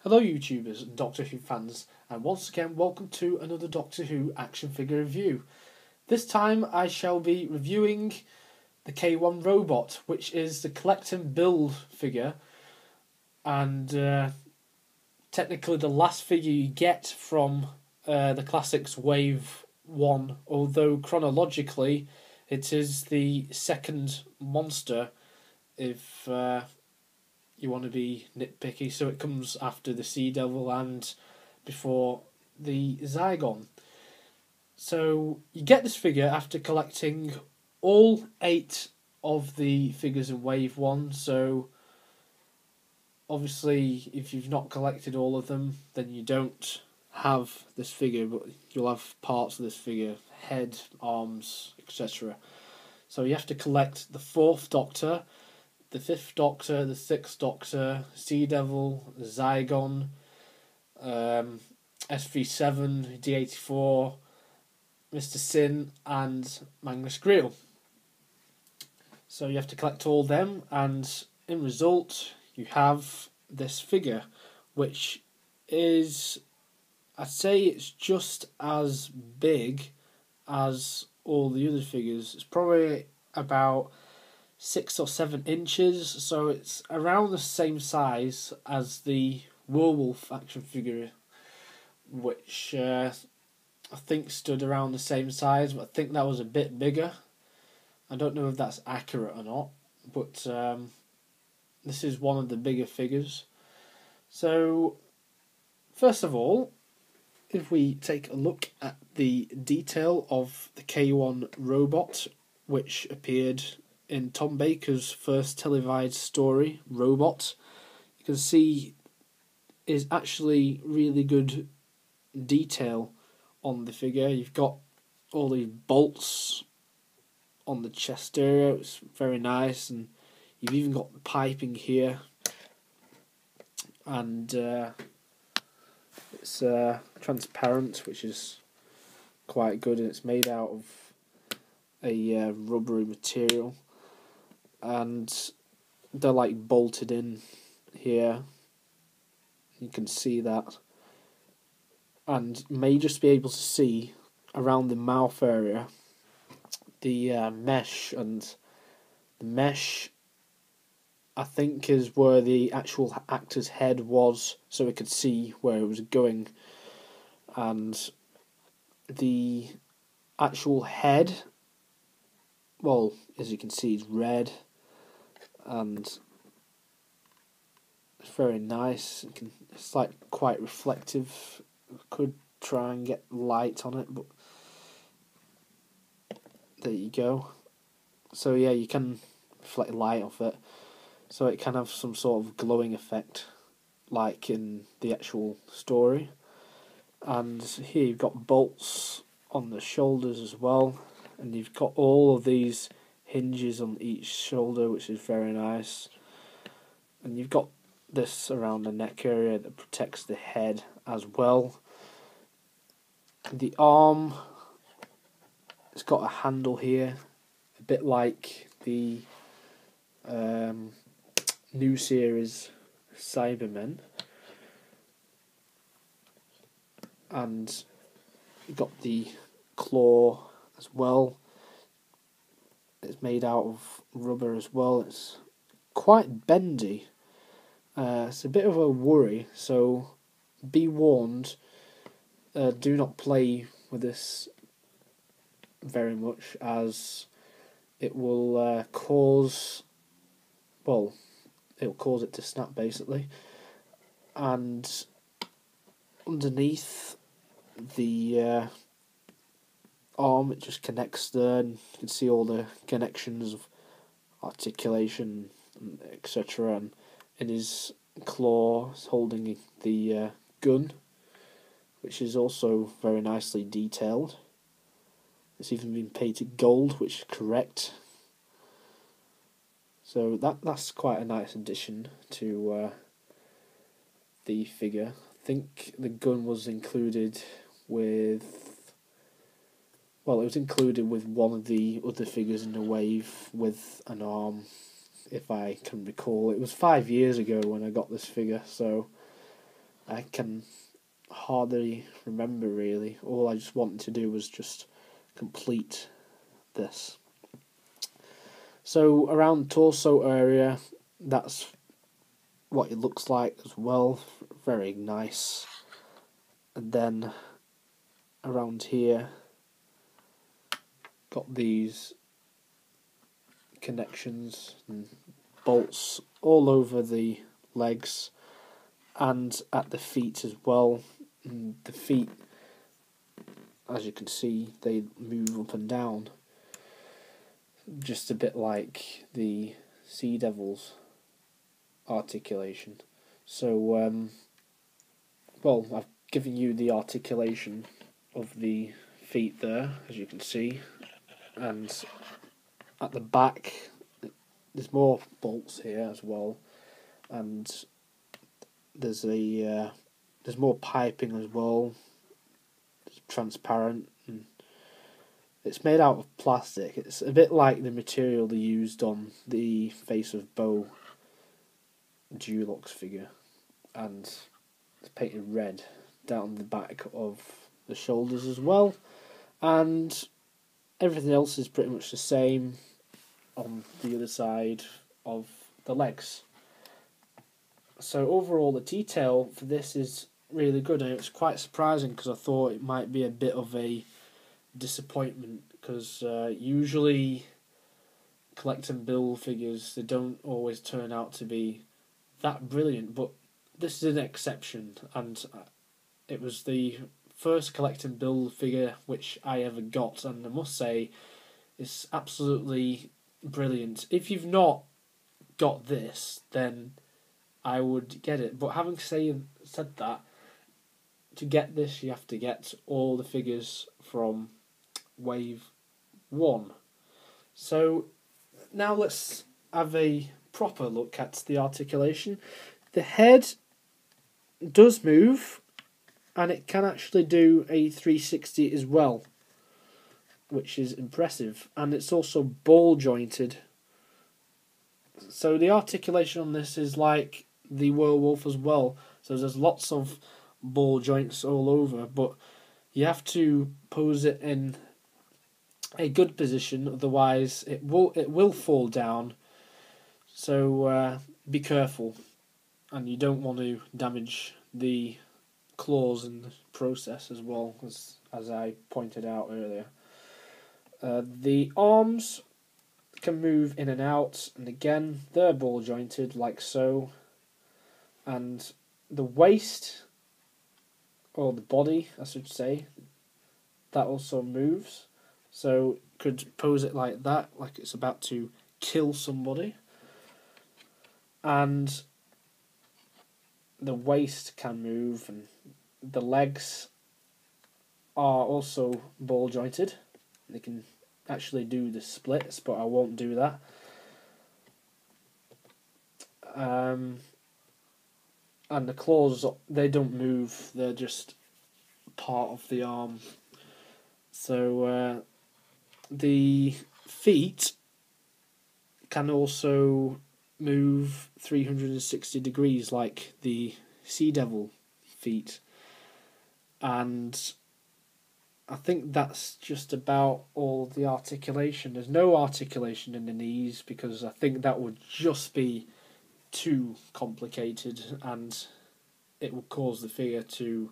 Hello YouTubers and Doctor Who fans, and once again welcome to another Doctor Who action figure review. This time I shall be reviewing the K1 robot, which is the collect and build figure, and technically the last figure you get from the Classics Wave 1, although chronologically it is the second monster if you want to be nitpicky, so it comes after the Sea Devil and before the Zygon. So you get this figure after collecting all 8 of the figures in Wave 1, so obviously if you've not collected all of them, then you don't have this figure, but you'll have parts of this figure, head, arms, etc. So you have to collect the 4th Doctor, the 5th Doctor, the 6th Doctor, Sea Devil, Zygon, SV7, D84, Mr. Sin, and Magnus Greel. So you have to collect all them, and in result, you have this figure, which is, I'd say it's just as big as all the other figures. It's probably about 6 or 7 inches, so it's around the same size as the Werewolf action figure, which I think stood around the same size, but I think that was a bit bigger. I don't know if that's accurate or not, but this is one of the bigger figures. So, first of all, if we take a look at the detail of the K1 robot, which appeared in Tom Baker's first televised story, Robot, you can see is actually really good detail on the figure. You've got all these bolts on the chest area, it's very nice, and you've even got the piping here, and it's transparent, which is quite good, and it's made out of a rubbery material, and they're like bolted in here. You can see that, and you may just be able to see around the mouth area the mesh, and the mesh I think is where the actual actor's head was, so we could see where it was going, and the actual head, well, as you can see, is red, and it's very nice. It's like quite reflective. I could try and get light on it, but there you go. So yeah, you can reflect light off it, so it can have some sort of glowing effect, like in the actual story. And here you've got bolts on the shoulders as well, and you've got all of these hinges on each shoulder, which is very nice. And you've got this around the neck area that protects the head as well. The arm, it's got a handle here, a bit like the new series Cybermen, and you've got the claw as well. It's made out of rubber as well. It's quite bendy. It's a bit of a worry, so be warned. Do not play with this very much, as it will cause, well, it'll cause it to snap basically. And underneath the arm, it just connects there, and you can see all the connections of articulation, etc. And in his claw, is holding the gun, which is also very nicely detailed. It's even been painted gold, which is correct. So that's quite a nice addition to the figure. I think the gun was included with, well, it was included with one of the other figures in the wave with an arm, if I can recall. It was 5 years ago when I got this figure, so I can hardly remember really. All I just wanted to do was just complete this. So around the torso area, that's what it looks like as well. Very nice. And then around here, got these connections and bolts all over the legs and at the feet as well. And the feet, as you can see, they move up and down, just a bit like the Sea Devil's articulation. So, well, I've given you the articulation of the feet there, as you can see, and at the back there's more bolts here as well, and there's more piping as well. It's transparent and it's made out of plastic. It's a bit like the material they used on the Face of Bo Dulux figure, and it's painted red down the back of the shoulders as well, and everything else is pretty much the same on the other side of the legs. So overall, the detail for this is really good, and it's quite surprising because I thought it might be a bit of a disappointment, because usually collect and build figures, they don't always turn out to be that brilliant, but this is an exception, and it was the first collect and build figure which I ever got, and I must say it's absolutely brilliant. If you've not got this, then I would get it, but having said that, to get this you have to get all the figures from Wave 1. So now let's have a proper look at the articulation. The head does move, and it can actually do a 360 as well, which is impressive, and it's also ball jointed. So the articulation on this is like the werewolf as well, so there's lots of ball joints all over, but you have to pose it in a good position, otherwise it will fall down. So be careful, and you don't want to damage the claws in the process as well, as I pointed out earlier. The arms can move in and out, and again they're ball jointed like so, and the waist, or the body I should say, that also moves. So could pose it like that, like it's about to kill somebody. And the waist can move, and the legs are also ball jointed. They can actually do the splits, but I won't do that. And the claws, they don't move, they're just part of the arm. So the feet can also move 360 degrees like the Sea Devil feet, and I think that's just about all the articulation. There's no articulation in the knees, because I think that would just be too complicated, and it would cause the figure to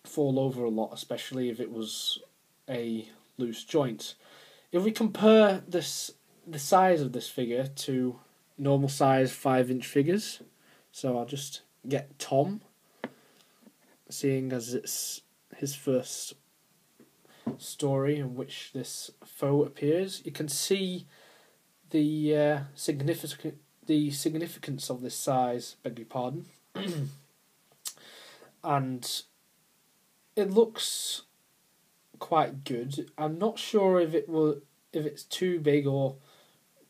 fall over a lot, especially if it was a loose joint. If we compare the size of this figure to normal size 5-inch figures, so I'll just get Tom, seeing as it's his first story in which this foe appears. You can see the significance of this size, beg your pardon, and it looks quite good. I'm not sure if it's too big or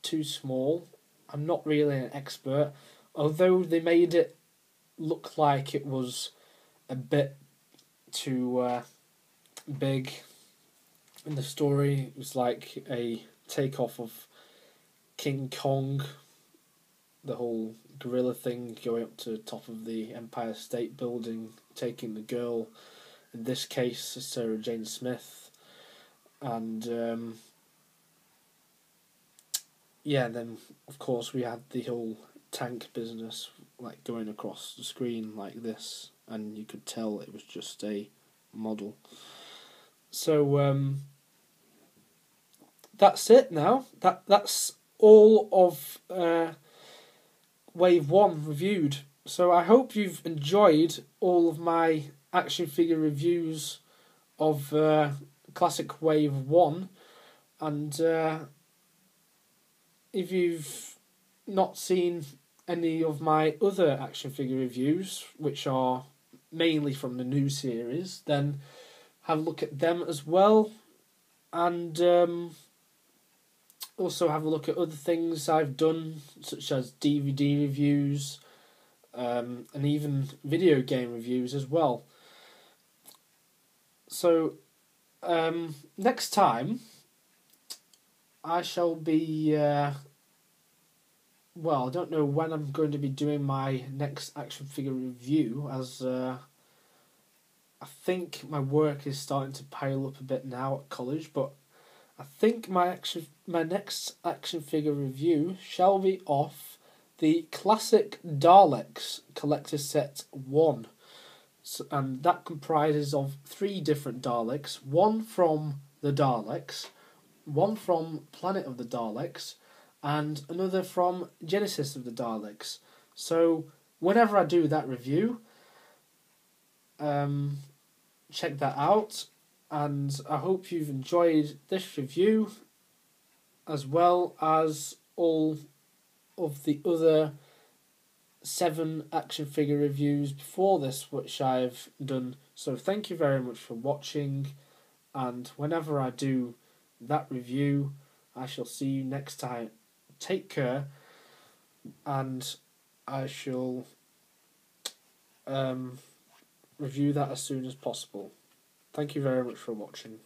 too small. I'm not really an expert, although they made it look like it was a bit too big in the story. It was like a takeoff of King Kong, the whole gorilla thing, going up to the top of the Empire State Building, taking the girl, in this case Sarah Jane Smith, and yeah, then of course we had the whole tank business, like going across the screen like this, and you could tell it was just a model. So that's it now. That's all of Wave 1 reviewed. So I hope you've enjoyed all of my action figure reviews of Classic Wave 1, and if you've not seen any of my other action figure reviews, which are mainly from the new series, then have a look at them as well, and also have a look at other things I've done, such as DVD reviews, and even video game reviews as well. So next time I shall be well, I don't know when I'm going to be doing my next action figure review, as I think my work is starting to pile up a bit now at college, but I think my next action figure review shall be off the Classic Daleks Collector Set 1. So, and that comprises of 3 different Daleks, one from the Daleks, one from Planet of the Daleks, and another from Genesis of the Daleks. So whenever I do that review, check that out, and I hope you've enjoyed this review as well as all of the other 7 action figure reviews before this which I've done. So thank you very much for watching, and whenever I do that review, I shall see you next time. Take care, and I shall review that as soon as possible. Thank you very much for watching.